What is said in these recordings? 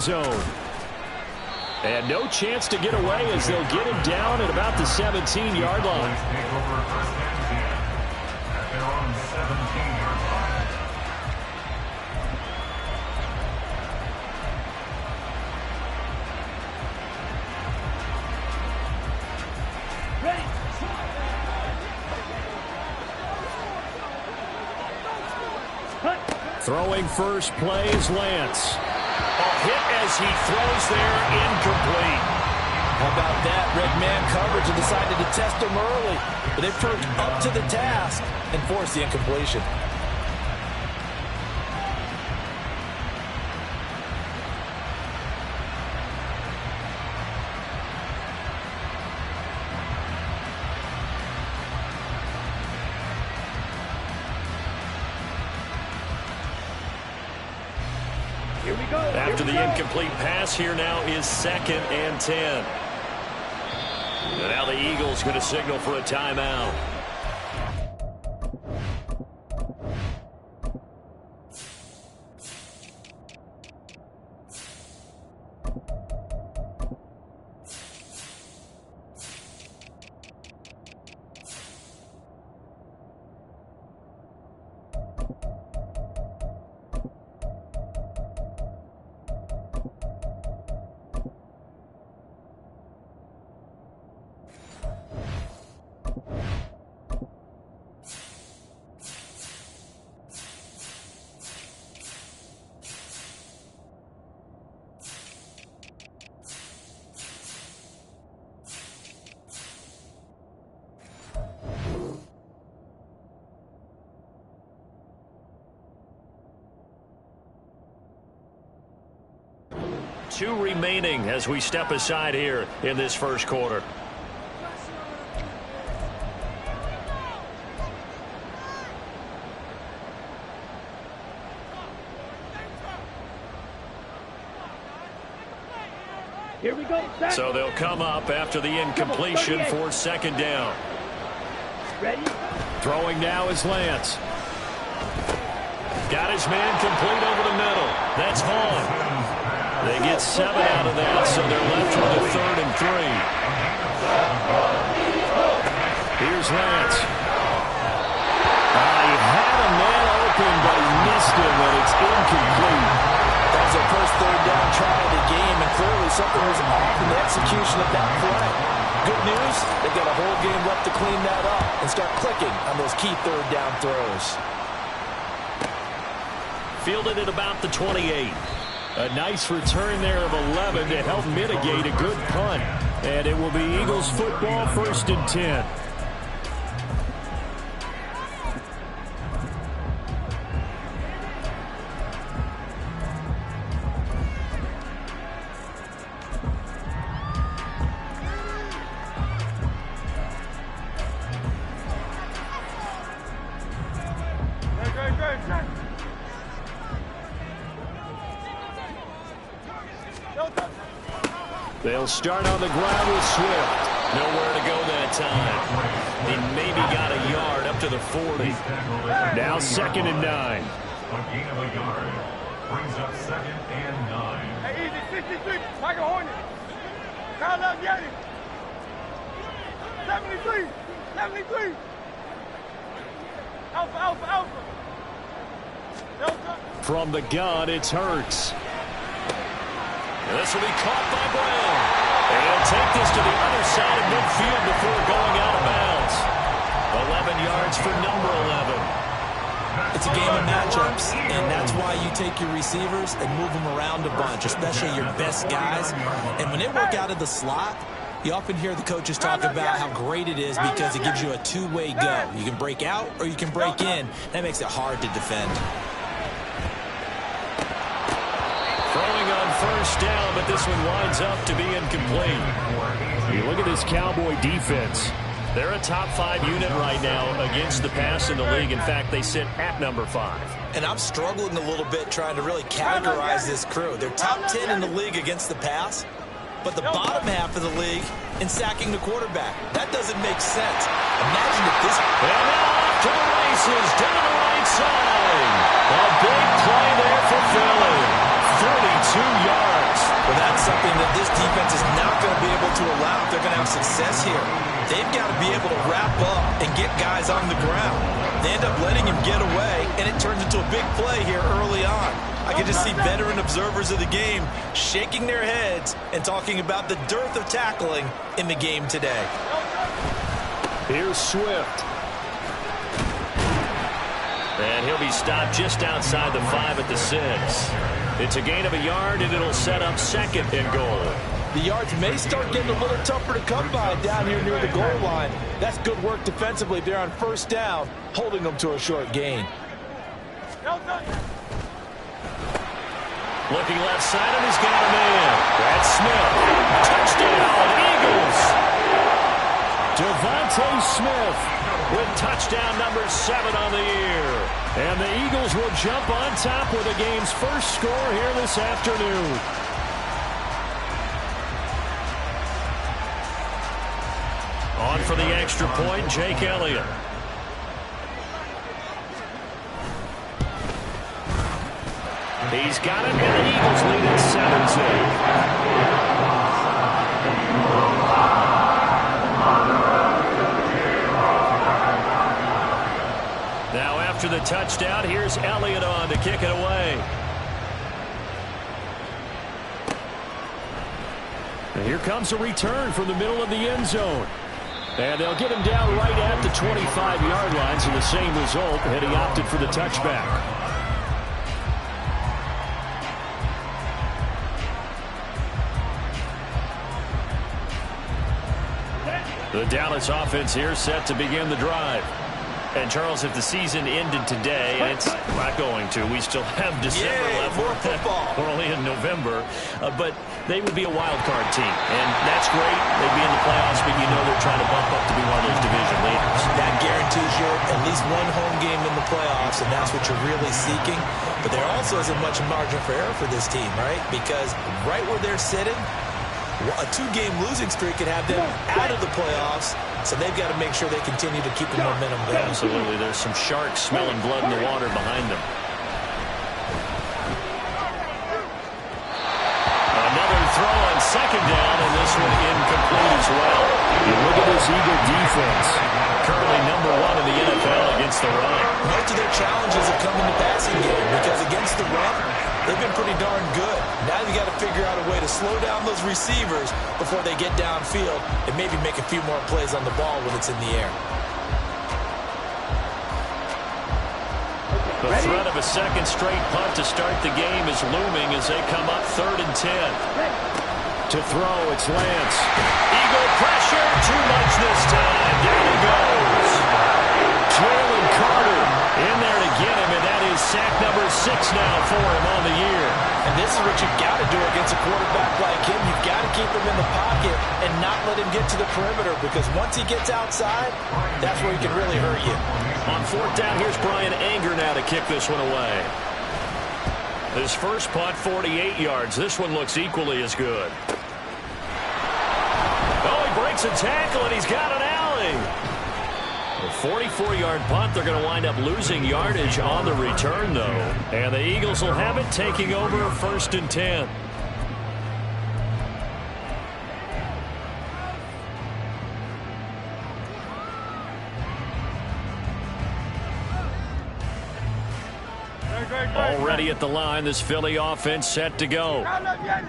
zone. And no chance to get away as they'll get him down at about the 17-yard line. Throwing first play is Lance. A hit as he throws there, incomplete. How about that? Red man coverage and decided to test him early. But they proved up to the task and forced the incompletion. After the incomplete pass, here now is 2nd and 10. And now the Eagles going to signal for a timeout. Two remaining as we step aside here in this first quarter. Here we go. So they'll come up after the incompletion for 2nd down. Ready? Throwing now is Lance. Got his man complete over the middle. That's Vaughn. They get 7 out of that, so they're left with a 3rd and 3. Here's Lance. He had a man open, but he missed him, and it's incomplete. That was their first 3rd down try of the game, and clearly something was off in the execution of that play. Good news, they've got a whole game left to clean that up and start clicking on those key 3rd down throws. Fielded at about the 28. A nice return there of 11 to help mitigate a good punt. And it will be Eagles football, 1st and 10. They'll start on the ground with Swift. Nowhere to go that time. He maybe got a yard up to the 40. Now 2nd and 9. A gain of a yard brings up 2nd and 9. Hey, easy, 63, Michael Hornet. Kyle up, get him. 73, 73. Alpha, alpha, alpha. Delta. From the gun, it's Hurts. This will be caught by Brown. And he'll take this to the other side of midfield before going out of bounds. 11 yards for number 11. It's a game of matchups, and that's why you take your receivers and move them around a bunch, especially your best guys. And when they work out of the slot, you often hear the coaches talk about how great it is because it gives you a two-way go. You can break out or you can break in. That makes it hard to defend. Throwing on 1st down, but this one winds up to be incomplete. You look at this Cowboy defense. They're a top 5 unit right now against the pass in the league. In fact, they sit at number 5. And I'm struggling a little bit trying to really categorize this crew. They're top 10 in the league against the pass, but the bottom half of the league in sacking the quarterback. That doesn't make sense. Imagine if this... And now off to the races, down the right side. A big play there for Philly. yards. Well, that's something that this defense is not going to be able to allow if they're going to have success here. They've got to be able to wrap up and get guys on the ground. They end up letting him get away, and it turns into a big play here early on. I can just see veteran observers of the game shaking their heads and talking about the dearth of tackling in the game today. Here's Swift. And he'll be stopped just outside the 5 at the 6. It's a gain of a yard, and it'll set up 2nd and goal. The yards may start getting a little tougher to come by down here near the goal line. That's good work defensively there on 1st down, holding them to a short gain. Looking left side, and he's got a man. Brad Smith. Touchdown, Eagles. Devontae Smith with touchdown number 7 on the year. And the Eagles will jump on top with the game's first score here this afternoon. On for the extra point, Jake Elliott. He's got it, and the Eagles lead at 7-2. Now after the touchdown, here's Elliott on to kick it away. And here comes a return from the middle of the end zone. And they'll get him down right at the 25-yard line, so the same result, and he opted for the touchback. The Dallas offense here set to begin the drive. And, Charles, if the season ended today, and it's not going to, we still have December left. More football. We're only in November. But they would be a wild card team. And that's great. They'd be in the playoffs, but you know they're trying to bump up to be one of those division leaders. That guarantees you at least one home game in the playoffs, and that's what you're really seeking. But there also isn't much margin for error for this team, right? Because right where they're sitting, a 2-game losing streak could have them out of the playoffs, so they've got to make sure they continue to keep the momentum going. Absolutely. There's some sharks smelling blood in the water behind them. Another throw on 2nd down, and this one incomplete as well. You look at this Eagle defense. Currently number 1 in the NFL against the run. Most of their challenges have come in the passing game because against the run, they've been pretty darn good. Now you got to figure out a way to slow down those receivers before they get downfield and maybe make a few more plays on the ball when it's in the air. The threat of a second straight punt to start the game is looming as they come up 3rd and 10. To throw, it's Lance. Eagle pressure, too much this time. Down he goes. Jalen Carter in there to get him, and that is sack number 6 now for him on the year. And this is what you've got to do against a quarterback like him. You've got to keep him in the pocket and not let him get to the perimeter, because once he gets outside, that's where he can really hurt you. On 4th down, here's Brian Anger now to kick this one away. His first punt, 48 yards. This one looks equally as good. Oh, he breaks a tackle, and he's got an alley. A 44-yard punt. They're going to wind up losing yardage on the return, though. And the Eagles will have it, taking over 1st and 10. Already at the line, this Philly offense set to go.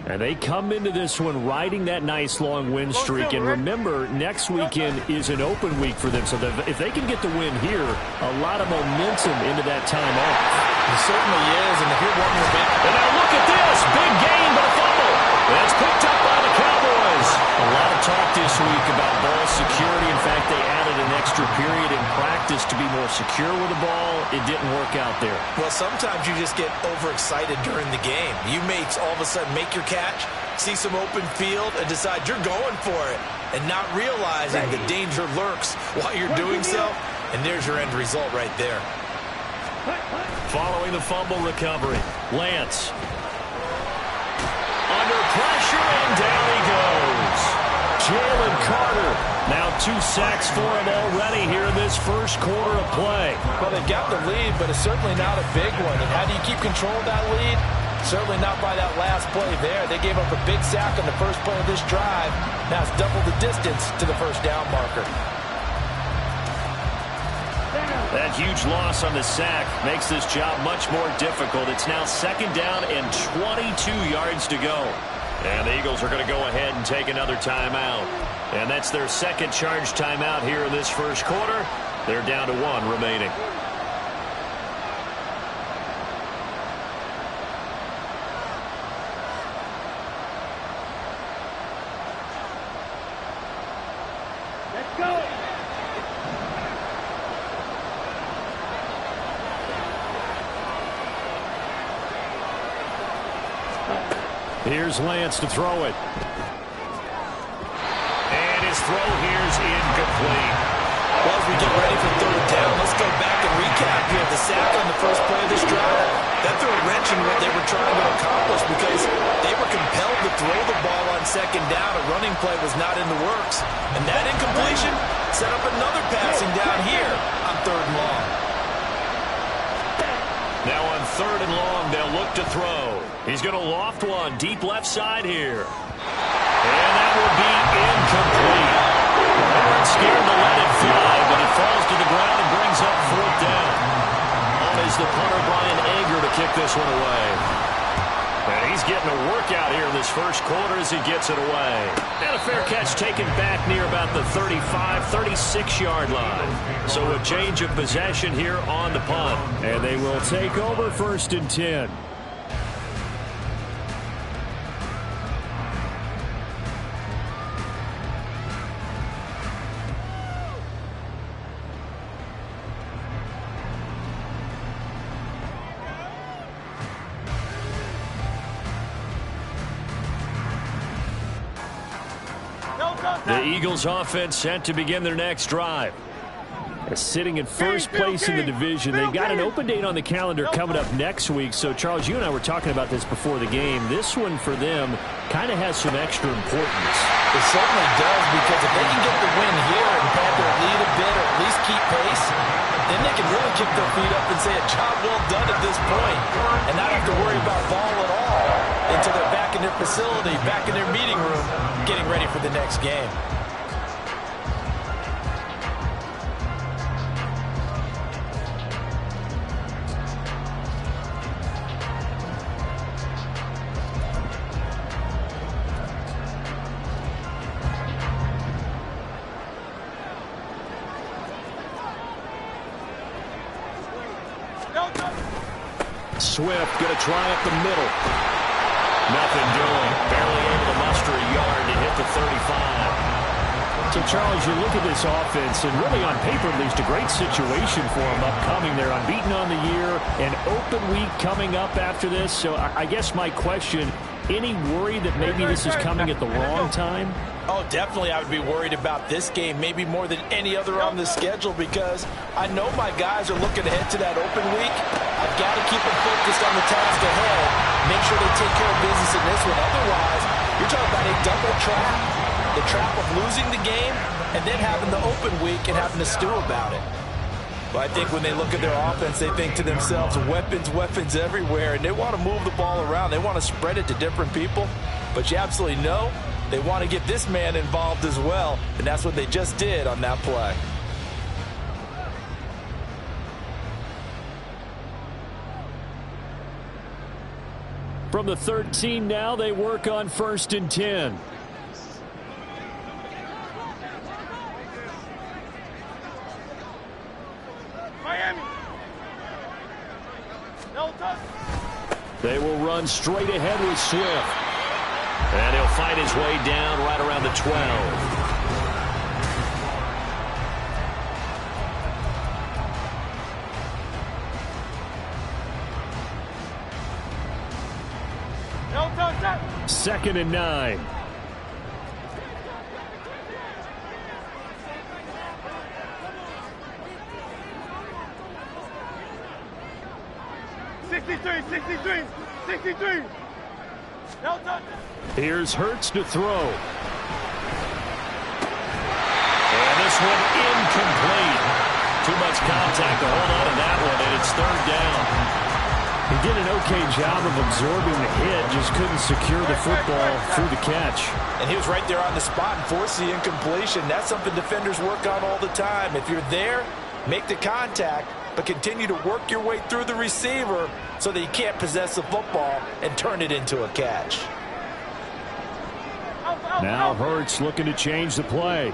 And they come into this one riding that nice long win streak. And remember, next weekend is an open week for them. So if they can get the win here, a lot of momentum into that time off. It certainly is. And here one more back. And now look at this. Big gain, but a fumble. That's picked up by the Cowboys. A lot of talk this week about ball security. In fact, they added an extra period in practice to be more secure with the ball. It didn't work out there. Well, sometimes you just get overexcited during the game. You may all of a sudden make your catch, see some open field, and decide you're going for it, and not realizing the danger lurks while you're doing so. And there's your end result right there. Following the fumble recovery, Lance. Under pressure, and down he goes. Jalen Carter. Now 2 sacks for him already here in this first quarter of play. Well, they've got the lead, but it's certainly not a big one. And how do you keep control of that lead? Certainly not by that last play there. They gave up a big sack on the first play of this drive. Now it's double the distance to the first down marker. That huge loss on the sack makes this job much more difficult. It's now second down and 22 yards to go. And the Eagles are going to go ahead and take another timeout. And that's their second charge timeout here in this first quarter. They're down to one remaining. Let's go. Here's Lance to throw it. And his throw here's incomplete. Well, as we get ready for third down, let's go back and recap here. The sack on the first play of this drive, that threw a wrench in what they were trying to accomplish because they were compelled to throw the ball on second down. A running play was not in the works. And that incompletion set up another passing down here on third and long. Now on third and long, they'll look to throw. He's going to loft one deep left side here. And that will be incomplete. They weren't scared to let it fly, but it falls to the ground and brings up fourth down. On is the punter, Brian Ager, to kick this one away. And he's getting a workout here in this first quarter as he gets it away. And a fair catch taken back near about the 35, 36-yard line. So a change of possession here on the punt. And they will take over first and 10. The Eagles offense set to begin their next drive. Sitting in first place in the division. They've got an open date on the calendar coming up next week. So, Charles, you and I were talking about this before the game. This one for them kind of has some extra importance. It certainly does, because if they can get the win here and pad their lead a bit or at least keep pace, then they can really kick their feet up and say a job well done at this point and not have to worry about ball at all until they're back in their facility, back in their meeting room, getting ready for the next game. Swift going to try up the middle. Nothing doing. Barely able to muster a yard to hit the 35. So, Charles, you look at this offense, and really on paper, at least a great situation for them upcoming. They're unbeaten on the year, an open week coming up after this. So I guess my question, any worry that maybe this is coming at the wrong time? Oh, definitely I would be worried about this game, maybe more than any other on the schedule, because I know my guys are looking ahead to that open week. I've got to keep them focused on the task ahead, make sure they take care of business in this one. Otherwise, you're talking about a double trap. The trap of losing the game and then having the open week and having to stew about it. But I think when they look at their offense, they think to themselves, weapons, weapons everywhere, and they want to move the ball around. They want to spread it to different people. But you absolutely know they want to get this man involved as well, and that's what they just did on that play. From the 13 now, they work on first and 10. Miami. They will run straight ahead with Swift. And he'll fight his way down right around the 12. Second and 9. Here's Hurts to throw. And this one incomplete. Too much contact to hold on to that one, and it's third down. He did an okay job of absorbing the hit, just couldn't secure the football through the catch. And he was right there on the spot and forced the incompletion. That's something defenders work on all the time. If you're there, make the contact, but continue to work your way through the receiver so that you can't possess the football and turn it into a catch. Now Hurts looking to change the play.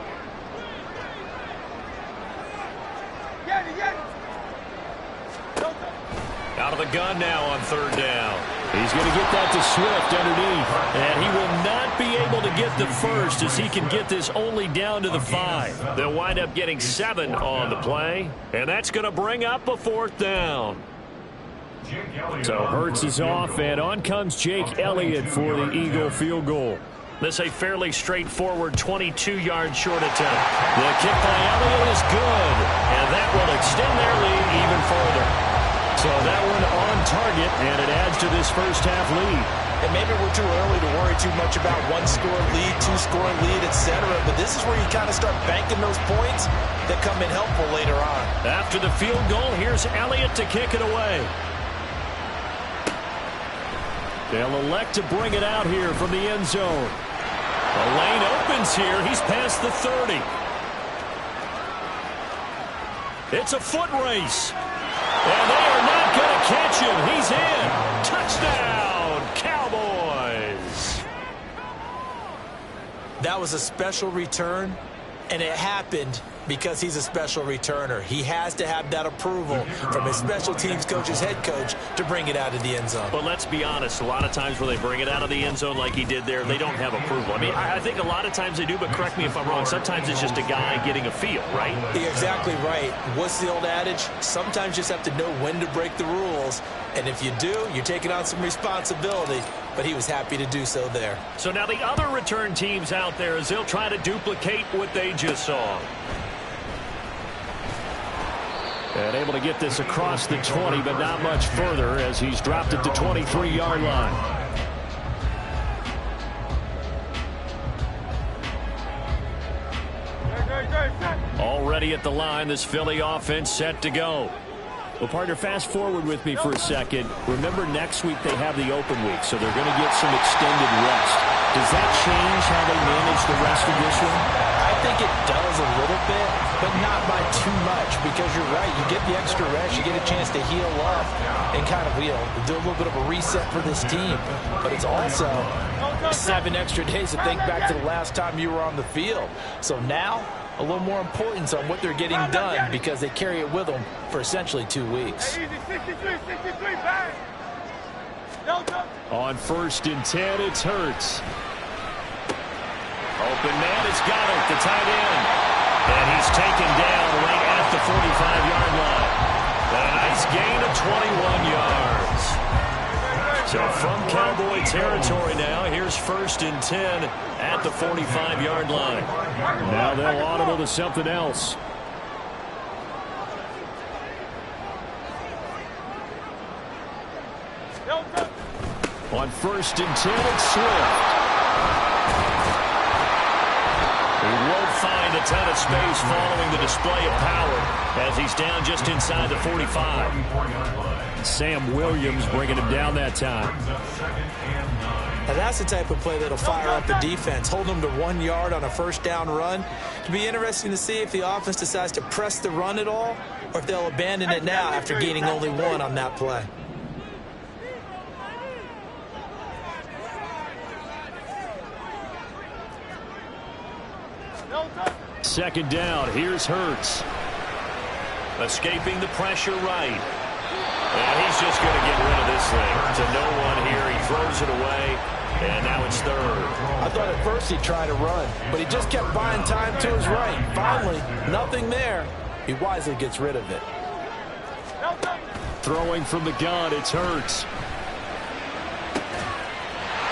Out of the gun now on third down. He's going to get that to Swift underneath. And he will not be able to get the first as he can get this only down to the 5. They'll wind up getting 7 on the play. And that's going to bring up a 4th down. So Hurts is off, and on comes Jake Elliott for the Eagle field goal. This a fairly straightforward 22-yard short attempt. The kick by Elliott is good, and that will extend their lead even further. So that one on target, and it adds to this first half lead. And maybe we're too early to worry too much about 1-score lead, 2-score lead, etc. But this is where you kind of start banking those points that come in helpful later on. After the field goal, here's Elliott to kick it away. They'll elect to bring it out here from the end zone. The lane opens here. He's past the 30. It's a foot race. And they are not going to catch him. He's in. Touchdown, Cowboys. That was a special return, and it happened because he's a special returner. He has to have that approval from his special teams coach's head coach to bring it out of the end zone. But let's be honest, a lot of times where they bring it out of the end zone like he did there, they don't have approval. I mean, I think a lot of times they do, but correct me if I'm wrong. Sometimes it's just a guy getting a feel, right? You're exactly right. What's the old adage? Sometimes you just have to know when to break the rules. And if you do, you're taking on some responsibility. But he was happy to do so there. So now the other return teams out there as they'll try to duplicate what they just saw. And able to get this across the 20, but not much further as he's dropped it to 23-yard line. Already at the line, this Philly offense set to go. Well, partner, fast forward with me for a second. Remember, next week they have the open week, so they're going to get some extended rest. Does that change how they manage the rest of this one? I think it does a little bit, but not by too much, because you're right. You get the extra rest. You get a chance to heal up and kind of, do a little bit of a reset for this team. But it's also 7 extra days to think back to the last time you were on the field. So now, a little more importance on what they're getting done because they carry it with them for essentially 2 weeks. On 1st and 10, it's Hurts. Open man has got it, the tight end. And he's taken down right at the 45-yard line. A nice gain of 21 yards. So from Cowboy territory now, here's 1st and 10 at the 45-yard line. Now they'll audible to something else. On 1st and 10, it's Swift. He won't find a ton of space following the display of power as he's down just inside the 45. Sam Williams bringing him down that time. Now that's the type of play that'll fire up the defense, hold them to 1 yard on a 1st down run. It'll be interesting to see if the offense decides to press the run at all or if they'll abandon it now after gaining only 1 on that play. Second down, here's Hurts. Escaping the pressure right. And he's just going to get rid of this thing to no one here. He throws it away, and now it's 3rd. I thought at first he'd try to run, but he just kept buying time to his right. Finally, nothing there. He wisely gets rid of it. Throwing from the gun, it's Hurts.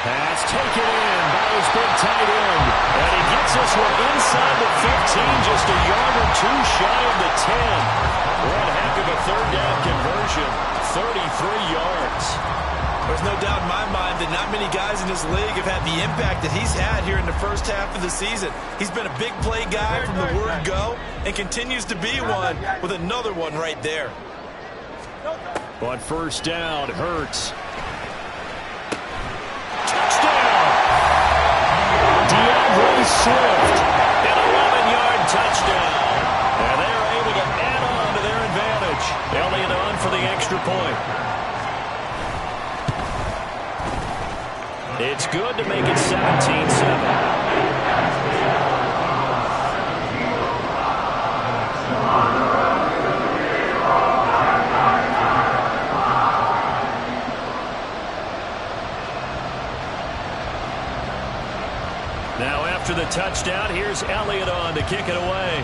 Pass taken in by his big tight end. And he gets this one inside the 15, just a yard or 2 shy of the 10. One heck of a 3rd down conversion, 33 yards. There's no doubt in my mind that not many guys in this league have had the impact that he's had here in the first half of the season. He's been a big play guy from the word go and continues to be one with another one right there. On first down, Hurts. Touchdown! DeAndre Swift. An 11-yard touchdown. And they're able to add on to their advantage. Elliott on for the extra point. It's good to make it 17-7. Now after the touchdown, here's Elliott on to kick it away.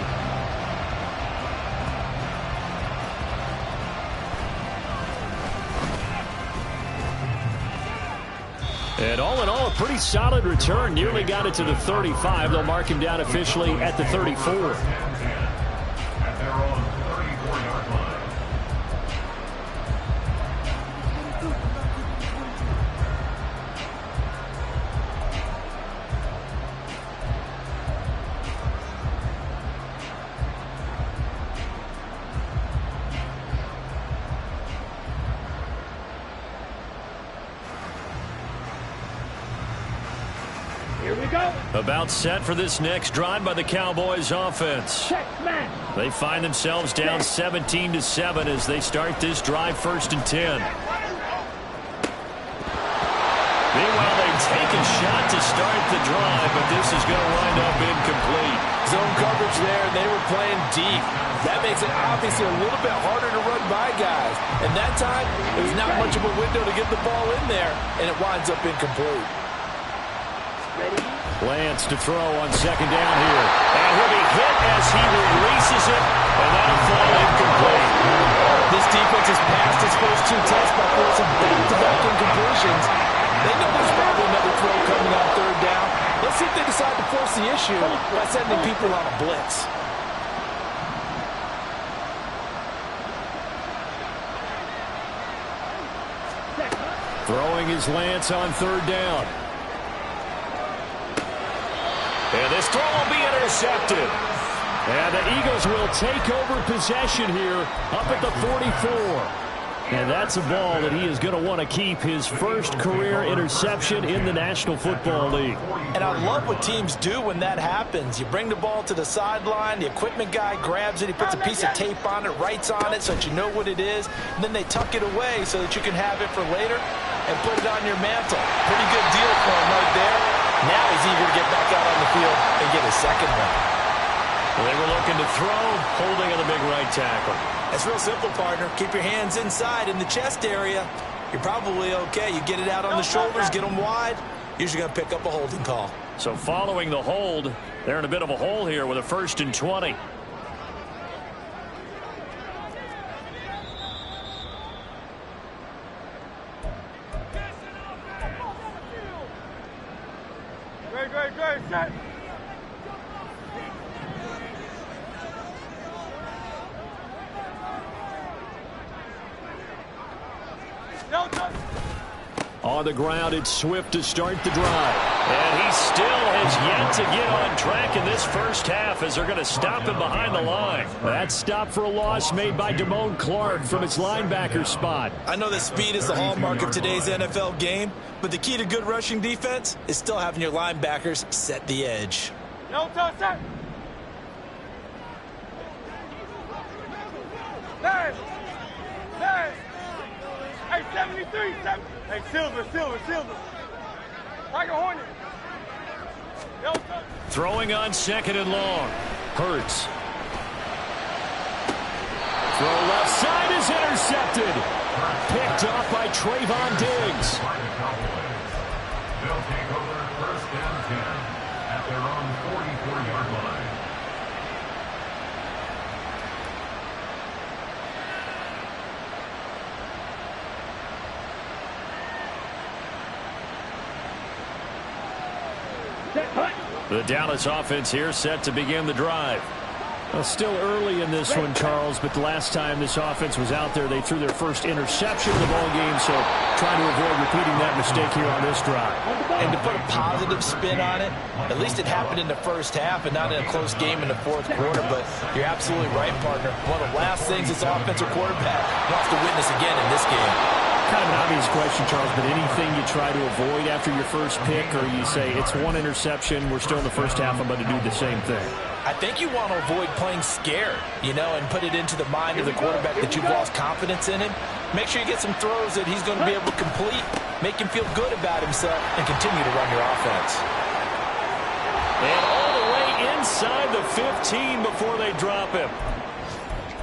And all in all, a pretty solid return. Nearly got it to the 35. They'll mark him down officially at the 34. At their own 34-yard line. About set for this next drive by the Cowboys offense. They find themselves down 17-7 as they start this drive, 1st and 10. Meanwhile, they take a shot to start the drive, but this is going to wind up incomplete. Zone coverage there, and they were playing deep. That makes it obviously a little bit harder to run by guys. And that time, there's not much of a window to get the ball in there, and it winds up incomplete. Lance to throw on 2nd down here. And he'll be hit as he releases it, and that'll fall incomplete. This defense has passed its first 2 tests by forcing back-to-back incompletions. They know there's probably another throw coming on 3rd down. Let's see if they decide to force the issue by sending people on a blitz. Throwing is Lance on 3rd down. And this throw will be intercepted. And the Eagles will take over possession here up at the 44. And that's a ball that he is going to want to keep, his first career interception in the National Football League. And I love what teams do when that happens. You bring the ball to the sideline, the equipment guy grabs it, he puts a piece of tape on it, writes on it so that you know what it is, and then they tuck it away so that you can have it for later and put it on your mantle. Pretty good deal for him right there. Now he's eager to get back out on the field and get his second one. Well, they were looking to throw, holding on the big right tackle. It's real simple, partner. Keep your hands inside in the chest area. You're probably okay. You get it out on the shoulders, get them wide. Usually going to pick up a holding call. So following the hold, they're in a bit of a hole here with a 1st and 20. Great, set. On the ground, it's Swift to start the drive. And he still has yet to get on track in this first half as they're going to stop him behind the line. That stop for a loss made by Damone Clark from its linebacker spot. I know that speed is the hallmark of today's NFL game, but the key to good rushing defense is still having your linebackers set the edge. No touch, set. Hey, 73, 70. Hey, Silver. Tiger Hornet. No touch. Throwing on 2nd and long. Hurts. Throw left side is intercepted. Picked off by Trayvon Diggs. They'll take over 1st and 10 at their own 44-yard line. The Dallas offense here set to begin the drive. Well, still early in this one, Charles, but the last time this offense was out there, they threw their first interception of the ball game, so trying to avoid repeating that mistake here on this drive. And to put a positive spin on it, at least it happened in the first half and not in a close game in the fourth quarter, but you're absolutely right, partner. One of the last things this offensive quarterback wants to witness again in this game. Kind of an obvious question, Charles, but anything you try to avoid after your first pick, or you say it's one interception, we're still in the first half, I'm going to do the same thing? I think you want to avoid playing scared, and put it into the mind of the quarterback that you've lost confidence in him. Make sure you get some throws that he's going to be able to complete, make him feel good about himself, and continue to run your offense. And all the way inside the 15 before they drop him.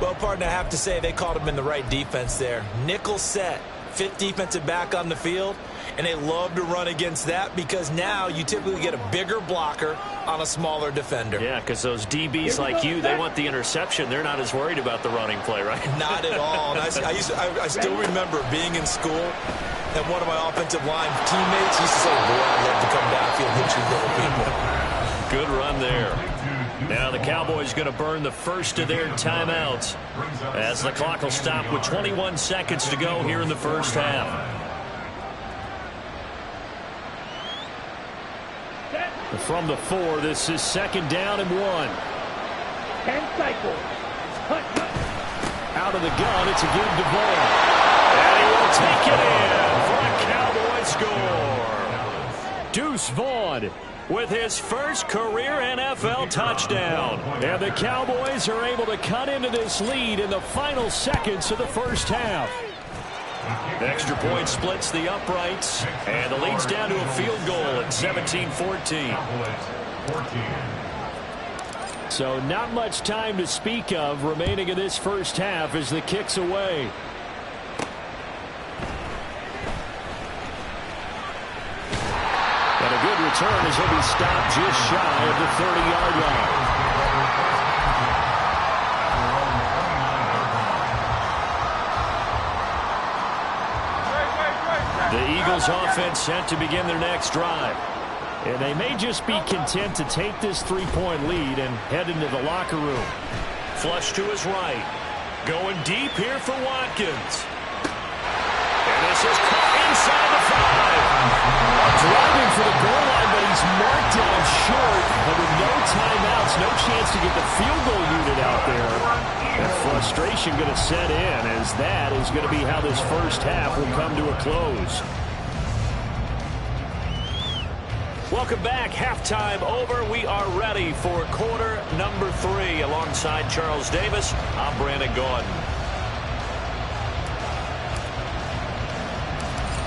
Well, partner, I have to say they called him in the right defense there. Nickel set, fifth defensive back on the field, and they love to run against that because now you typically get a bigger blocker on a smaller defender. Yeah, because those DBs like you, they want the interception. They're not as worried about the running play, right? Not at all. And I still remember being in school, and one of my offensive line teammates used to say, boy, I'd love to come downfield and hit you little people. Good run there. Now the Cowboys going to burn the first of their timeouts as the clock will stop with 21 seconds to go here in the first half. From the 4, this is second down and 1. 10 cycles. Out of the gun, it's a give to Vaughn. And he will take it in for a Cowboy score. Deuce Vaughn with his first career NFL touchdown. And the Cowboys are able to cut into this lead in the final seconds of the first half. Extra point splits the uprights, and the lead's down to a field goal at 17-14. So not much time to speak of remaining in this first half as the kick's away. And a good return as he'll be stopped just shy of the 30-yard line. The Eagles offense set to begin their next drive. And they may just be content to take this 3-point lead and head into the locker room. Flush to his right. Going deep here for Watkins. And this is caught inside the 5. Driving for the goal line, but he's marked down short. But with no timeouts, no chance to get the field goal unit out there. And frustration going to set in as that is going to be how this first half will come to a close. Welcome back. Halftime over. We are ready for quarter number 3. Alongside Charles Davis, I'm Brandon Gordon.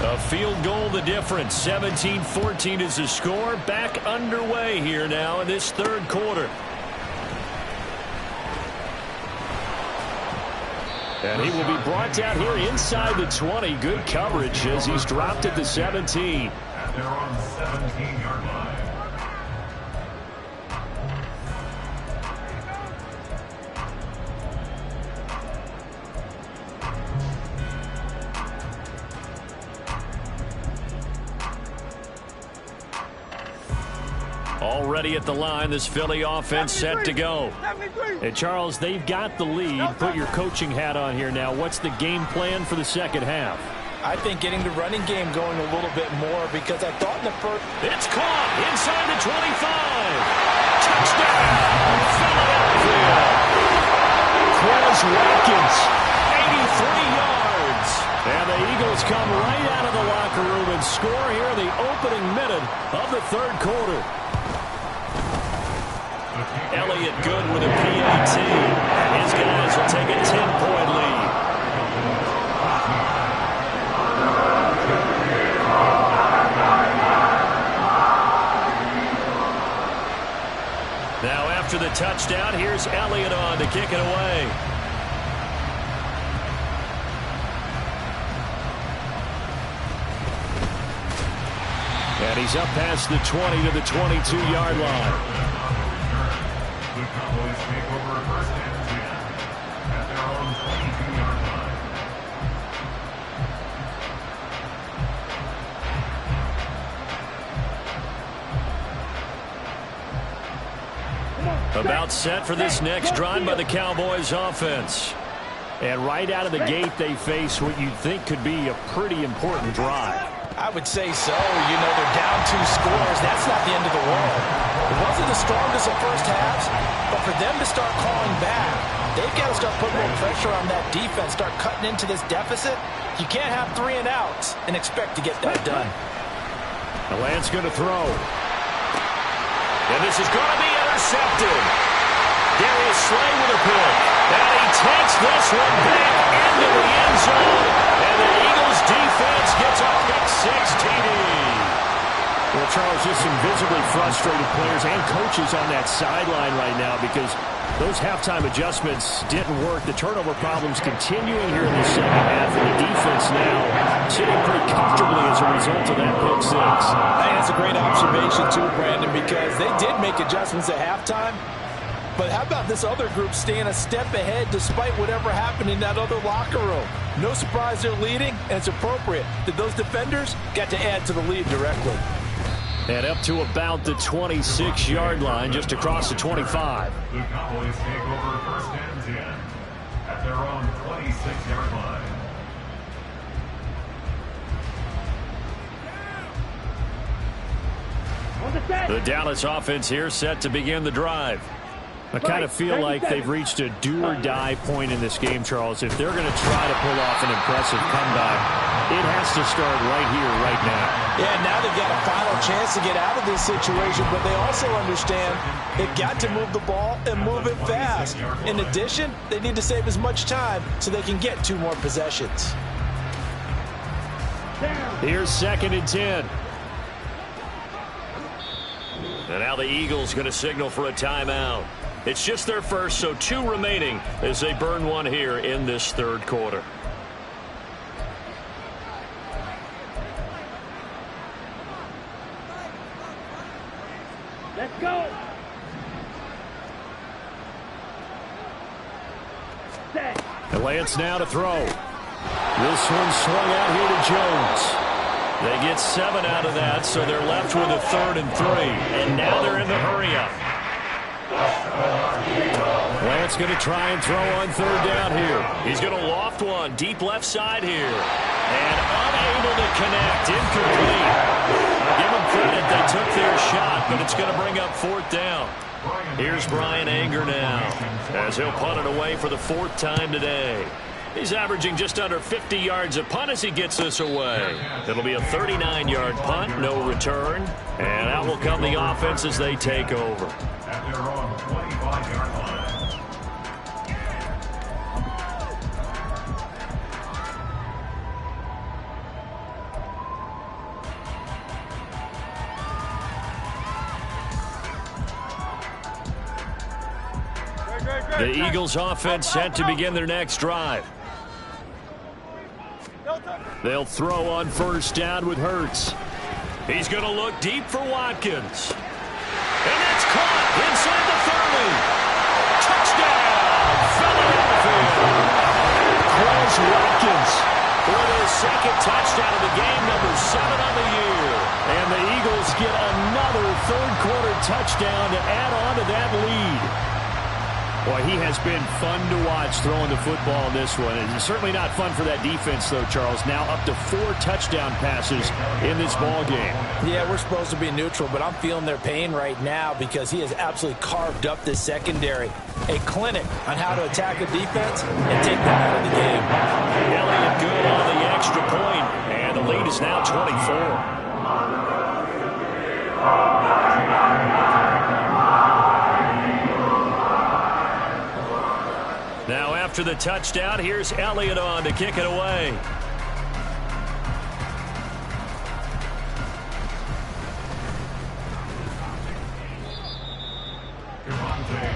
A field goal the difference. 17-14 is the score. Back underway here now in this third quarter. And he will be brought down here inside the 20. Good coverage as he's dropped at the 17. They're on the 17-yard line. Already at the line, this Philly offense set to go. And Charles, they've got the lead. Put your coaching hat on here now. What's the game plan for the second half? I think getting the running game going a little bit more because I thought in the first... It's caught inside the 25. Touchdown, Philadelphia. Chris Watkins, 83 yards. And the Eagles come right out of the locker room and score here in the opening minute of the third quarter. Elliott good with a PAT. And his guys will take a 10-point lead. Now after the touchdown, here's Elliott on to kick it away. And he's up past the 20 to the 22-yard line. The Cowboys take over first and 10 at their own 22-yard line. Come on. About set for this next drive by the Cowboys offense. And right out of the gate, they face what you'd think could be a pretty important drive. I would say so. You know, they're down 2 scores. That's not the end of the world. It wasn't the strongest of first halves, but for them to start calling back, they've got to start putting more pressure on that defense, start cutting into this deficit. You can't have 3 and outs and expect to get that done. The Lance going to throw. And this is going to be intercepted. Darius Slay with a pick. And he takes this one back into the end zone. And the Eagles defense gets a pick 6 TD. Well, Charles, just some visibly frustrated players and coaches on that sideline right now because those halftime adjustments didn't work. The turnover problems continuing here in the second half, and the defense now sitting pretty comfortably as a result of that pick 6. I think that's a great observation too, Brandon, because they did make adjustments at halftime. But how about this other group staying a step ahead despite whatever happened in that other locker room? No surprise they're leading, and it's appropriate that those defenders got to add to the lead directly. And up to about the 26-yard line, just across the 25. The Cowboys take over first and 10 at their own 26-yard line. The Dallas offense here set to begin the drive. I kind of feel like they've reached a do-or-die point in this game, Charles. If they're going to try to pull off an impressive comeback, it has to start right here, right now. Yeah, now they've got a final chance to get out of this situation, but they also understand they've got to move the ball and move it fast. In addition, they need to save as much time so they can get 2 more possessions. Here's 2nd and 10. And now the Eagles going to signal for a timeout. It's just their first, so 2 remaining as they burn one here in this 3rd quarter. Let's go. And Lance now to throw. This one swung out here to Jones. They get 7 out of that, so they're left with a 3rd and 3. And now they're in the hurry-up. Lance going to try and throw on 3rd down here. He's going to loft one deep left side here. And unable to connect. Incomplete. Give them credit. They took their shot, but it's going to bring up 4th down. Here's Brian Anger now as he'll punt it away for the 4th time today. He's averaging just under 50 yards a punt as he gets this away. It'll be a 39-yard punt, no return. And out will come the offense as they take over. At their own 25-yard line. The Eagles offense set to begin their next drive. They'll throw on 1st down with Hurts. He's going to look deep for Watkins. And that's caught inside the 30. Touchdown, Philadelphia. Quez Watkins for their 2nd touchdown of the game, number 7 on the year. And the Eagles get another 3rd quarter touchdown to add on to that lead. Boy, he has been fun to watch throwing the football in this one. It's certainly not fun for that defense, though, Charles. Now up to 4 touchdown passes in this ball game. Yeah, we're supposed to be neutral, but I'm feeling their pain right now because he has absolutely carved up this secondary. A clinic on how to attack a defense and take them out of the game. Elliott good on the extra point, and the lead is now 24. Now after the touchdown, here's Elliott on to kick it away.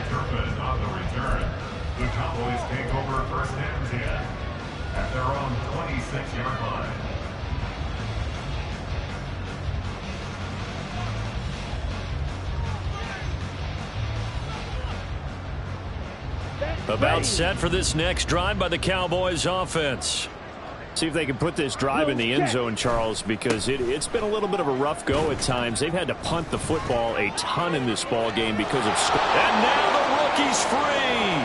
Turpin on the return. The Cowboys take over 1st and 10 at their own 26-yard line. About set for this next drive by the Cowboys offense. See if they can put this drive in the end zone, Charles, because it's been a little bit of a rough go at times. They've had to punt the football a ton in this ball game because of... And now the rookie's free.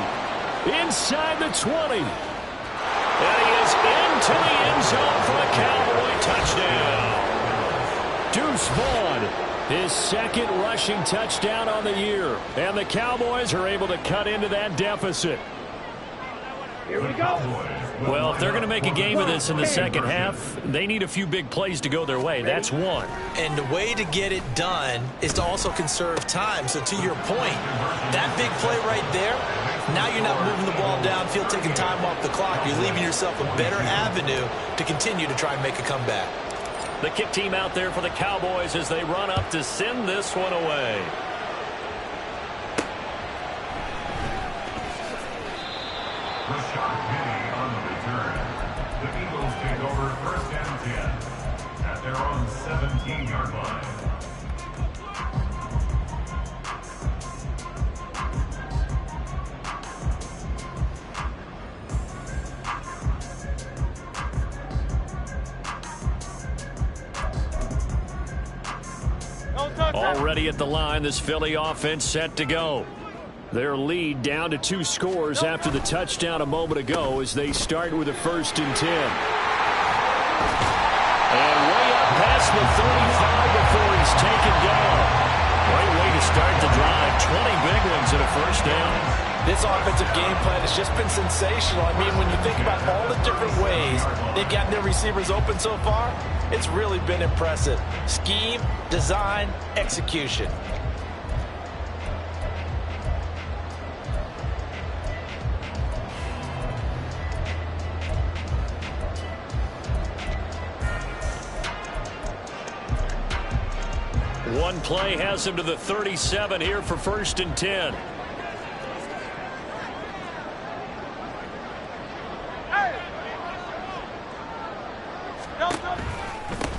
Inside the 20. And he is into the end zone for a Cowboy touchdown. Deuce Vaughn, his second rushing touchdown on the year. And the Cowboys are able to cut into that deficit. Here we go. Well, if they're going to make a game of this in the second half, they need a few big plays to go their way. That's one. And the way to get it done is to also conserve time. So to your point, that big play right there, now you're not moving the ball downfield, taking time off the clock. You're leaving yourself a better avenue to continue to try and make a comeback. The kick team out there for the Cowboys as they run up to send this one away. On the return, the Eagles take over first and 10 at their own 17-yard line. Already at the line, this Philly offense set to go. Their lead down to 2 scores after the touchdown a moment ago as they start with a 1st and 10. And way up past the 35 before he's taken down. Great way to start the drive. 20 big ones and a 1st down. This offensive game plan has just been sensational. I mean, when you think about all the different ways they've gotten their receivers open so far, it's really been impressive. Scheme, design, execution. One play has him to the 37 here for 1st and 10.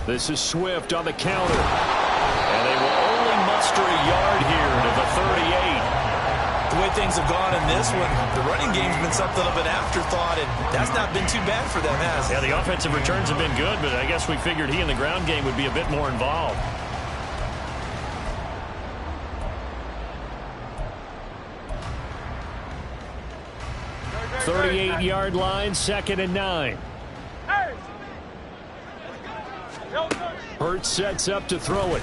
This is Swift on the counter. And they will only muster a yard here to the 38. The way things have gone in this one, the running game's been something of an afterthought, and that's not been too bad for them, has it? Yeah, the offensive returns have been good, but I guess we figured he in the ground game would be a bit more involved. 38-yard line, 2nd and 9. Hurts sets up to throw it.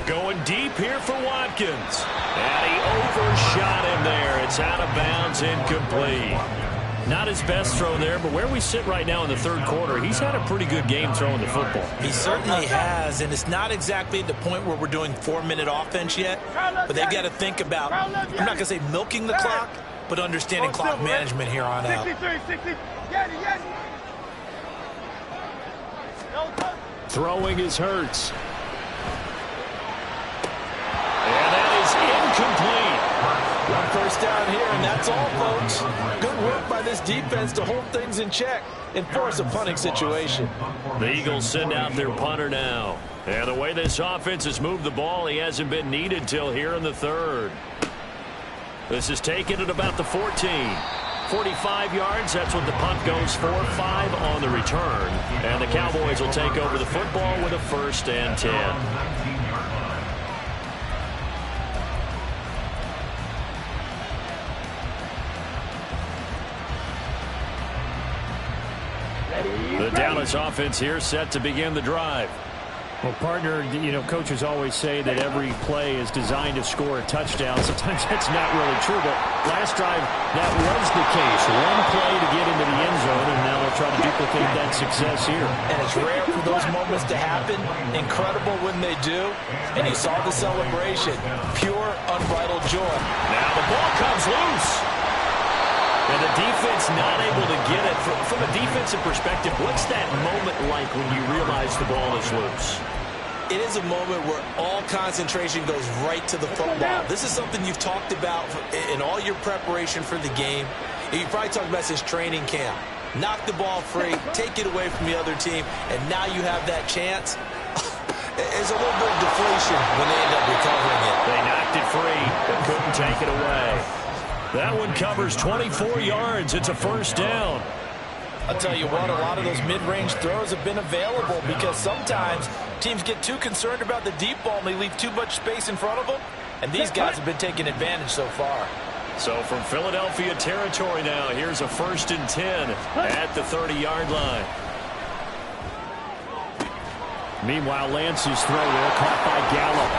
Going deep here for Watkins. And he overshot him there. It's out of bounds, incomplete. Not his best throw there, but where we sit right now in the 3rd quarter, he's had a pretty good game throwing the football. He certainly has, and it's not exactly at the point where we're doing 4-minute offense yet, but they've got to think about, I'm not going to say milking the clock, but understanding clock management here on out. 63. Throwing is Hurts. And that is incomplete. 1 first down here, and that's all, folks. Good work by this defense to hold things in check and force a punting situation. The Eagles send out their punter now. And the way this offense has moved the ball, he hasn't been needed till here in the 3rd. This is taken at about the 14. 45 yards, that's what the punt goes for. 5 on the return. And the Cowboys will take over the football with a 1st and 10. The Dallas offense here set to begin the drive. Well, partner, you know, coaches always say that every play is designed to score a touchdown. Sometimes that's not really true, but last drive, that was the case. One play to get into the end zone, and now they'll try to duplicate that success here. And it's rare for those moments to happen. Incredible when they do. And you saw the celebration. Pure, unbridled joy. Now the ball comes loose. And the defense not able to get it. From a defensive perspective, what's that moment like when you realize the ball is loose? It is a moment where all concentration goes right to the football. This is something you've talked about in all your preparation for the game. You probably talked about since training camp. Knock the ball free, take it away from the other team, and now you have that chance. There's a little bit of deflation when they end up recovering it. They knocked it free, but couldn't take it away. That one covers 24 yards. It's a 1st down. I'll tell you what, a lot of those mid-range throws have been available because sometimes teams get too concerned about the deep ball and they leave too much space in front of them, and these guys have been taking advantage so far. So from Philadelphia territory now, here's a 1st and 10 at the 30-yard line. Meanwhile, Lance's throw there caught by Gallup.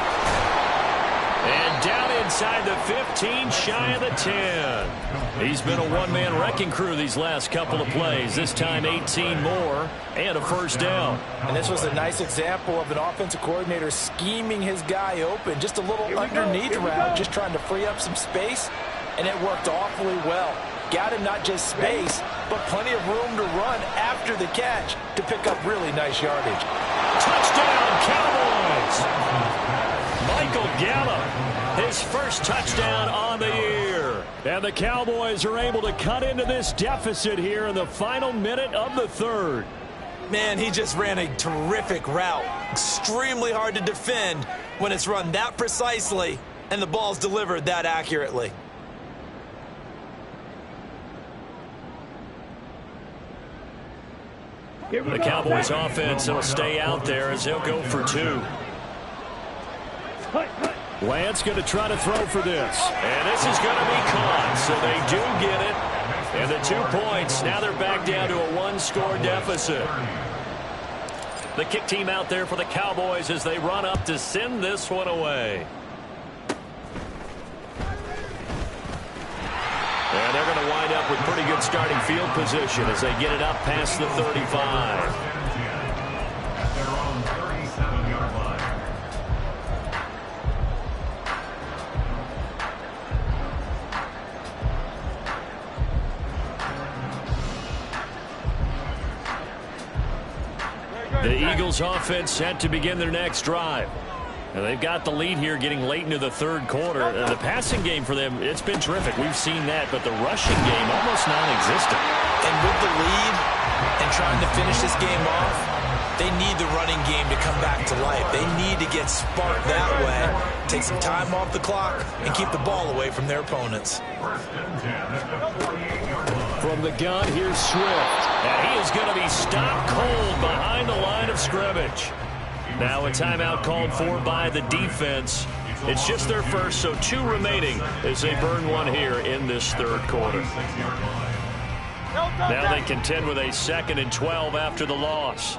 And down inside the 15, shy of the 10. He's been a one-man wrecking crew these last couple of plays. This time 18 more and a 1st down. And this was a nice example of an offensive coordinator scheming his guy open. Just a little underneath route, just trying to free up some space, and it worked awfully well. Got him not just space, but plenty of room to run after the catch to pick up really nice yardage. Touchdown, Cowboys! Michael Gallup, his first touchdown on the year. And the Cowboys are able to cut into this deficit here in the final minute of the 3rd. Man, he just ran a terrific route. Extremely hard to defend when it's run that precisely and the ball's delivered that accurately. The Cowboys offense will stay out there as they'll go for 2. Lance going to try to throw for this. And this is going to be caught, so they do get it. And the 2 points, now they're back down to a 1-score deficit. The kick team out there for the Cowboys as they run up to send this one away. And they're going to wind up with pretty good starting field position as they get it up past the 35. At their own 37-yard line. The Eagles offense set to begin their next drive. And they've got the lead here getting late into the 3rd quarter. The passing game for them, it's been terrific. We've seen that, but the rushing game almost non-existent. And with the lead and trying to finish this game off, they need the running game to come back to life. They need to get sparked that way, take some time off the clock, and keep the ball away from their opponents. 1st and 10 at the 48-yard line. From the gun, here's Swift. And he is going to be stopped cold behind the line of scrimmage. Now a timeout called for by the defense. It's just their first, so 2 remaining as they burn one here in this 3rd quarter. Now they contend with a 2nd and 12 after the loss.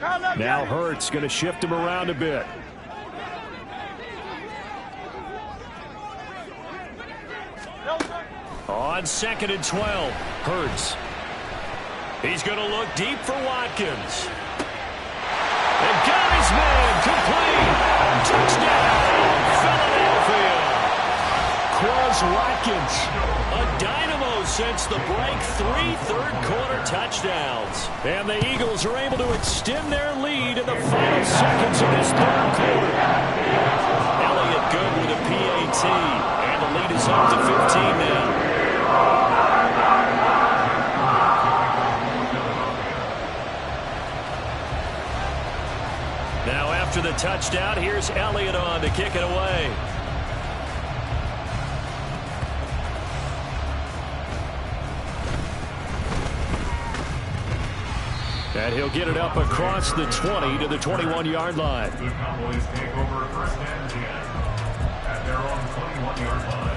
Now Hurts going to shift him around a bit. On 2nd and 12, Hurts. He's going to look deep for Watkins. And got his man complete. Touchdown, Philadelphia. Quez Watkins, a dynamo since the break. 3 third-quarter touchdowns. And the Eagles are able to extend their lead in the final seconds of this 3rd quarter. Elliott good with a PAT. And the lead is up to 15 now. Now after the touchdown, here's Elliott on to kick it away. And he'll get it up across the 20 to the 21-yard line. The Cowboys take over 1st and 10 at their own 21-yard line.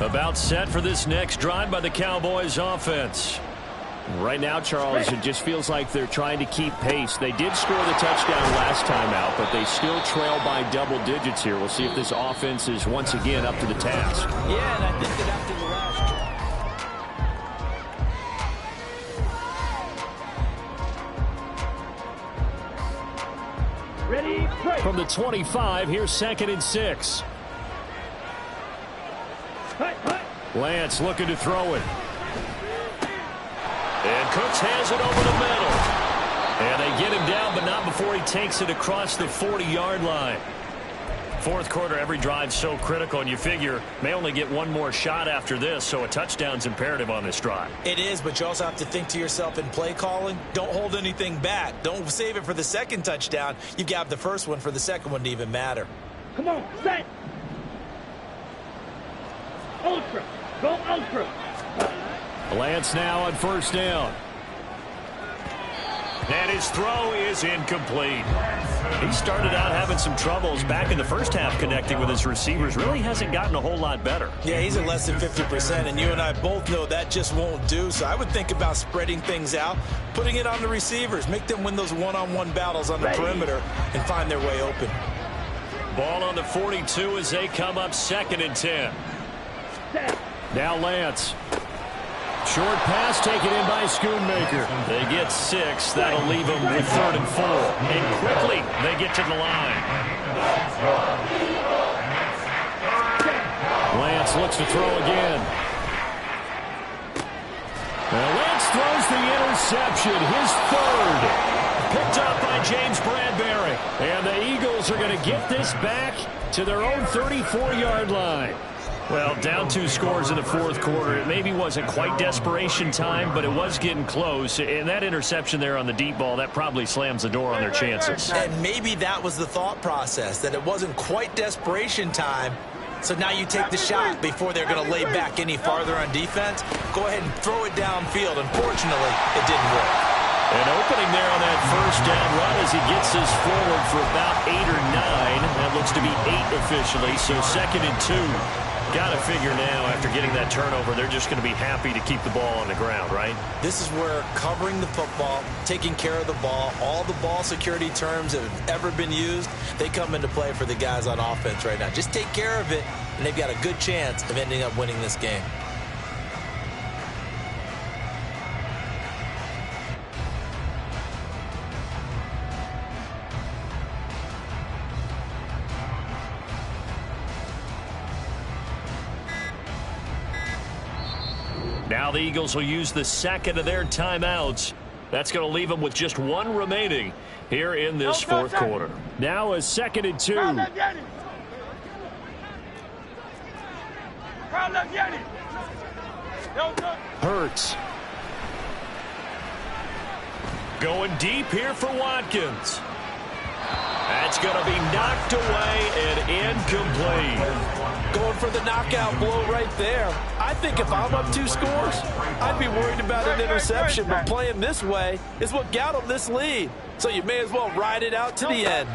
About set for this next drive by the Cowboys offense. Right now, Charles, it just feels like they're trying to keep pace. They did score the touchdown last time out, but they still trail by double digits here. We'll see if this offense is once again up to the task. Yeah, and I think that after the last Ready, play. From the 25, here's 2nd and 6. Lance looking to throw it. And Cooks has it over the middle. And they get him down, but not before he takes it across the 40-yard line. Fourth quarter, every drive's so critical, and you figure may only get one more shot after this, so a touchdown's imperative on this drive. It is, but you also have to think to yourself in play calling, don't hold anything back. Don't save it for the second touchdown. You got the first one for the second one to even matter. Come on, set. Ultra. Go ultra. Lance now on first down. And his throw is incomplete. He started out having some troubles back in the first half connecting with his receivers. Really hasn't gotten a whole lot better. Yeah, he's at less than 50%, and you and I both know that just won't do. So I would think about spreading things out, putting it on the receivers, make them win those one-on-one battles on the perimeter and find their way open. Ball on the 42 as they come up 2nd and 10. Now Lance. Short pass taken in by Schoonmaker. They get 6. That'll leave them with 3rd and 4. And quickly, they get to the line. Lance looks to throw again. Now Lance throws the interception, his 3rd. Picked up by James Bradbury. And the Eagles are going to get this back to their own 34-yard line. Well, down 2 scores in the fourth quarter. It maybe wasn't quite desperation time, but it was getting close. And that interception there on the deep ball, that probably slams the door on their chances. And maybe that was the thought process, that it wasn't quite desperation time. So now you take the shot before they're going to lay back any farther on defense. Go ahead and throw it downfield. Unfortunately, it didn't work. An opening there on that first down run as he gets this forward for about 8 or 9. That looks to be 8 officially, so 2nd and 2. Got to figure now, after getting that turnover, they're just going to be happy to keep the ball on the ground, right? This is where covering the football, taking care of the ball, all the ball security terms that have ever been used, they come into play for the guys on offense right now. Just take care of it, and they've got a good chance of ending up winning this game. Now the Eagles will use the 2nd of their timeouts. That's going to leave them with just 1 remaining here in this fourth quarter. Now a 2nd and 2. Hurts. Going deep here for Watkins. That's going to be knocked away and incomplete. Going for the knockout blow right there. I think if I'm up 2 scores, I'd be worried about an interception, but playing this way is what got them this lead. So you may as well ride it out to the end.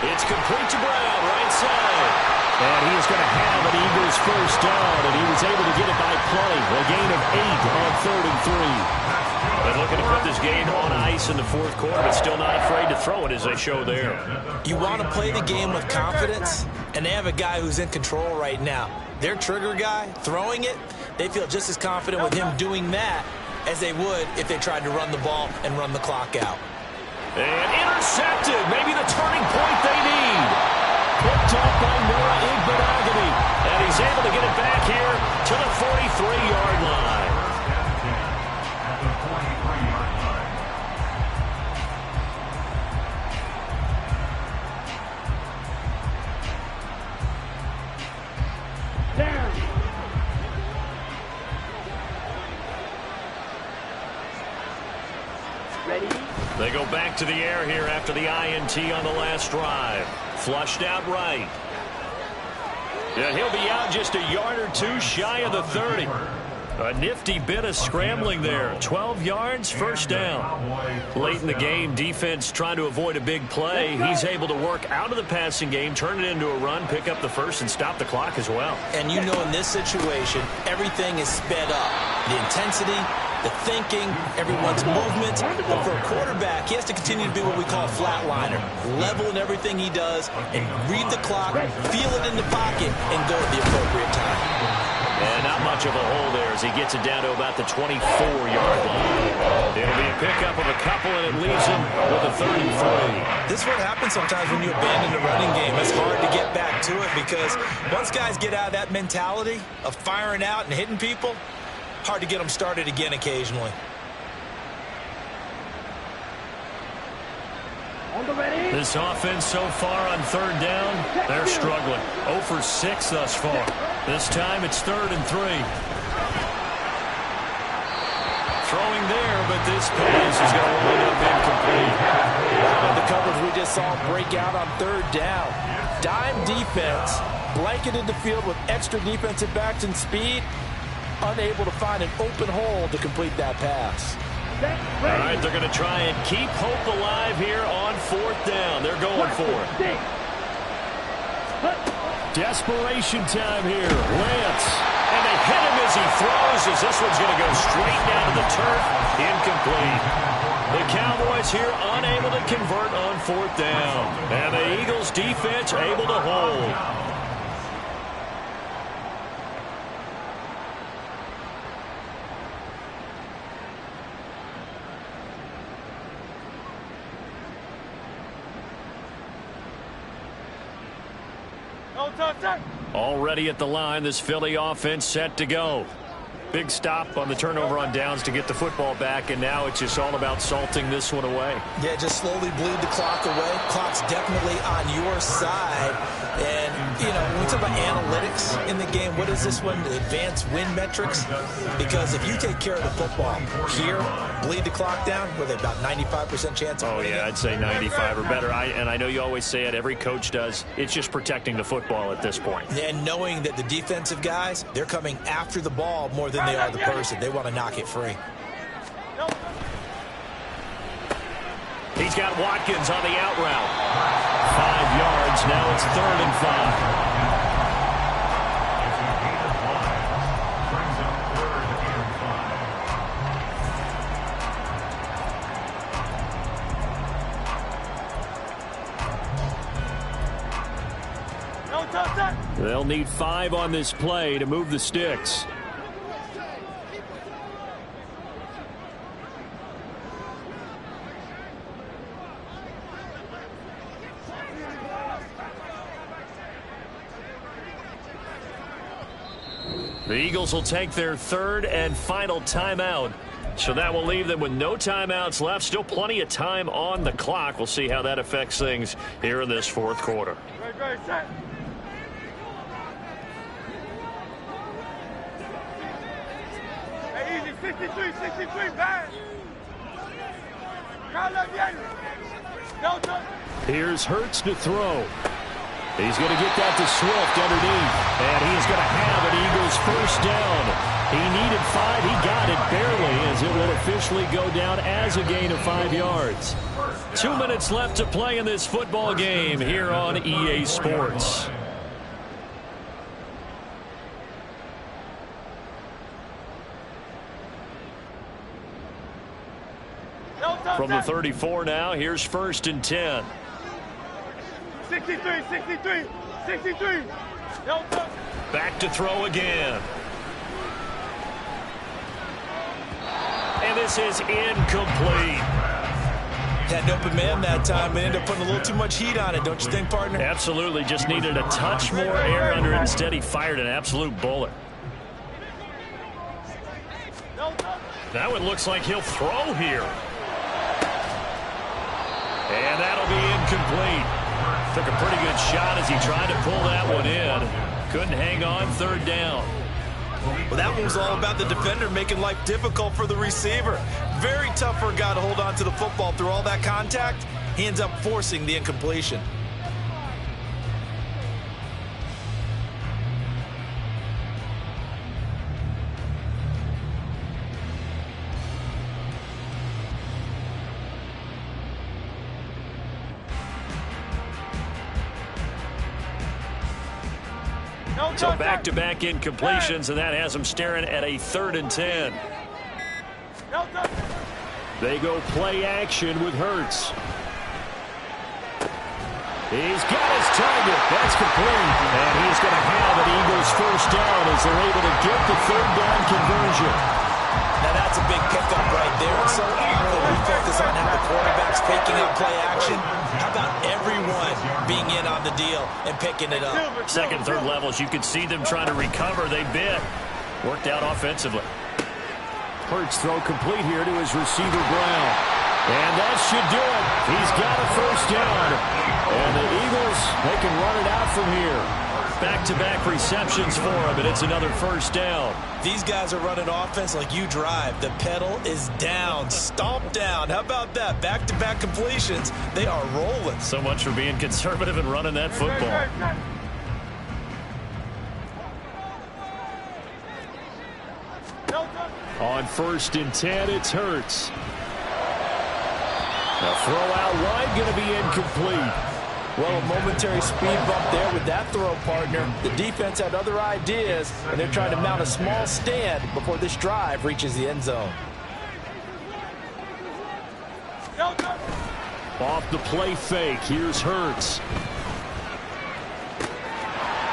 It's complete to Brown, right side. And he is going to have an Eagles first down, and he was able to get it by play. A gain of 8 on 3rd and 3. They're looking to put this game on ice in the fourth quarter, but still not afraid to throw it as they show there. You want to play the game with confidence, and they have a guy who's in control right now. Their trigger guy, throwing it, they feel just as confident with him doing that as they would if they tried to run the ball and run the clock out. And intercepted, maybe the turning point they need. Picked up by Noah Igbenogany, and he's able to get it back here to the 43-yard line. They go back to the air here after the INT on the last drive. Flushed out right. And he'll be out just a yard or 2 shy of the 30. A nifty bit of scrambling there. 12 yards, first down. Late in the game, defense trying to avoid a big play. He's able to work out of the passing game, turn it into a run, pick up the first, and stop the clock as well. And you know in this situation, everything is sped up. The intensity, the thinking, everyone's movements. But for a quarterback, he has to continue to be what we call a flatliner. Level in everything he does and read the clock, feel it in the pocket, and go at the appropriate time. And not much of a hole there as he gets it down to about the 24-yard line. It'll be a pickup of a couple, and it leaves him with a 3rd and 3. This is what happens sometimes when you abandon the running game. It's hard to get back to it because once guys get out of that mentality of firing out and hitting people, hard to get them started again occasionally. This offense so far on third down, they're struggling. 0 for 6 thus far. This time it's 3rd and 3. Throwing there, but this pass is going to wind up incomplete. The coverage we just saw break out on 3rd down. Dime defense, blanketed the field with extra defensive backs and speed, unable to find an open hole to complete that pass. All right, they're going to try and keep hope alive here on 4th down. They're going for it. Desperation time here. Lance. And they hit him as he throws, as this one's going to go straight down to the turf. Incomplete. The Cowboys here unable to convert on 4th down. And the Eagles defense able to hold. Already at the line, this Philly offense set to go. Big stop on the turnover on downs to get the football back, and now it's just all about salting this one away. Yeah, just slowly bleed the clock away. Clock's definitely on your side. And, you know, when we talk about analytics in the game, what is this one? Advanced win metrics? Because if you take care of the football here, bleed the clock down, with about 95% chance of winning. Yeah, I'd say 95 or better. And I know you always say it, every coach does. It's just protecting the football at this point. And knowing that the defensive guys, they're coming after the ball more than they are the person. They want to knock it free. He's got Watkins on the out route. 5 yards. Now it's 3rd and 5. They'll need 5 on this play to move the sticks. The Eagles will take their 3rd and final timeout. So that will leave them with no timeouts left. Still plenty of time on the clock. We'll see how that affects things here in this 4th quarter. Right, set. Hey, easy, 63, bad. Here's Hurts to throw. He's going to get that to Swift underneath. And he is going to have an Eagles 1st down. He needed 5. He got it barely, as it will officially go down as a gain of 5 yards. 2 minutes left to play in this football game here on EA Sports. From the 34 now, here's 1st and 10. 63. Back to throw again. And this is incomplete. Had an open man that time, but ended up putting a little too much heat on it, don't you think, partner? Absolutely. Just needed a touch more air under it. Instead, he fired an absolute bullet. That one looks like he'll throw here. And that'll be incomplete. Took a pretty good shot as he tried to pull that one in. Couldn't hang on 3rd down. Well, that one was all about the defender making life difficult for the receiver. Very tough for a guy to hold on to the football through all that contact. He ends up forcing the incompletion. So back-to-back incompletions, and that has them staring at a 3rd and 10. They go play action with Hurts. He's got his target. That's complete. And he's going to have an Eagles 1st down as they're able to get the 3rd down conversion. Now that's a big pickup right there. It's so often we focus on how the quarterback's picking up play action. How about everyone being in on the deal and picking it up? 2nd, 3rd levels, you can see them trying to recover. They bit. Worked out offensively. Hurts throw complete here to his receiver Brown. And that should do it. He's got a first down. And the Eagles, they can run it out from here. Back-to-back receptions for him, and it's another first down. These guys are running offense like you drive. The pedal is down, stomp down. How about that? Back-to-back completions. They are rolling. So much for being conservative and running that football. On 1st and 10, it's Hurts. The throw out wide going to be incomplete. Well, a momentary speed bump there with that throw, partner. The defense had other ideas, and they're trying to mount a small stand before this drive reaches the end zone. Off the play fake, here's Hurts.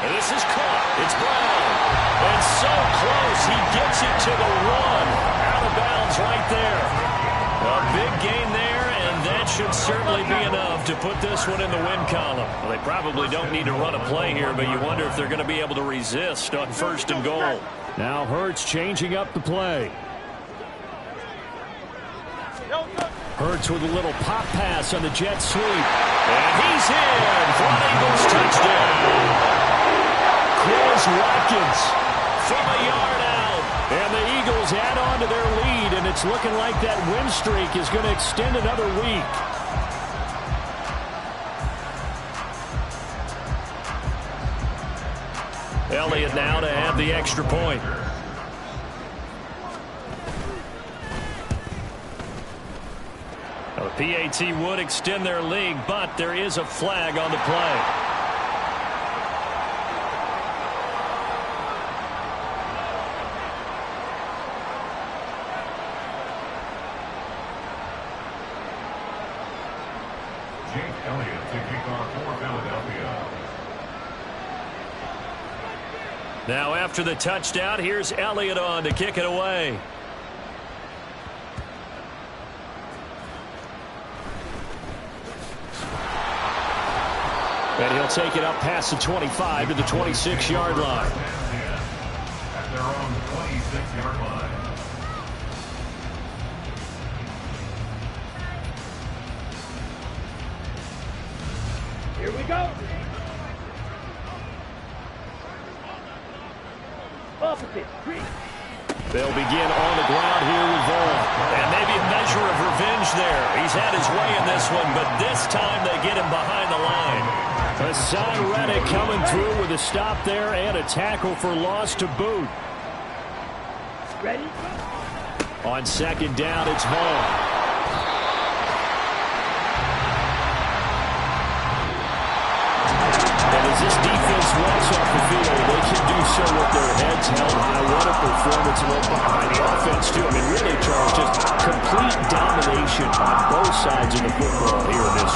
And this is caught. It's Brown. And so close, he gets it to the 1. Out of bounds right there. A big gain there, and that should certainly be enough to put this one in the win column. Well, they probably don't need to run a play here, but you wonder if they're going to be able to resist on 1st and goal. Now Hurts changing up the play. Hurts with a little pop pass on the jet sweep. And he's in for an Eagles touchdown. Chris Watkins from a yard out. And the Eagles add on to their lead, and it's looking like that win streak is going to extend another week. Elliott now to have the extra point. Now the PAT would extend their lead, but there is a flag on the play. Now after the touchdown, here's Elliott on to kick it away. And he'll take it up past the 25 to the 26-yard line. At their own 26-yard line. Here we go. They'll begin on the ground here with Vaughn. And maybe a measure of revenge there. He's had his way in this one, but this time they get him behind the line. Hassan Reddick coming through with a stop there and a tackle for loss to boot. Ready? On 2nd down, it's Vaughn. And as this defense walks off the field, they can do so with their heads held high. What a performance by the offense, too. I mean, really, Charles, just complete domination on both sides of the football here in this one.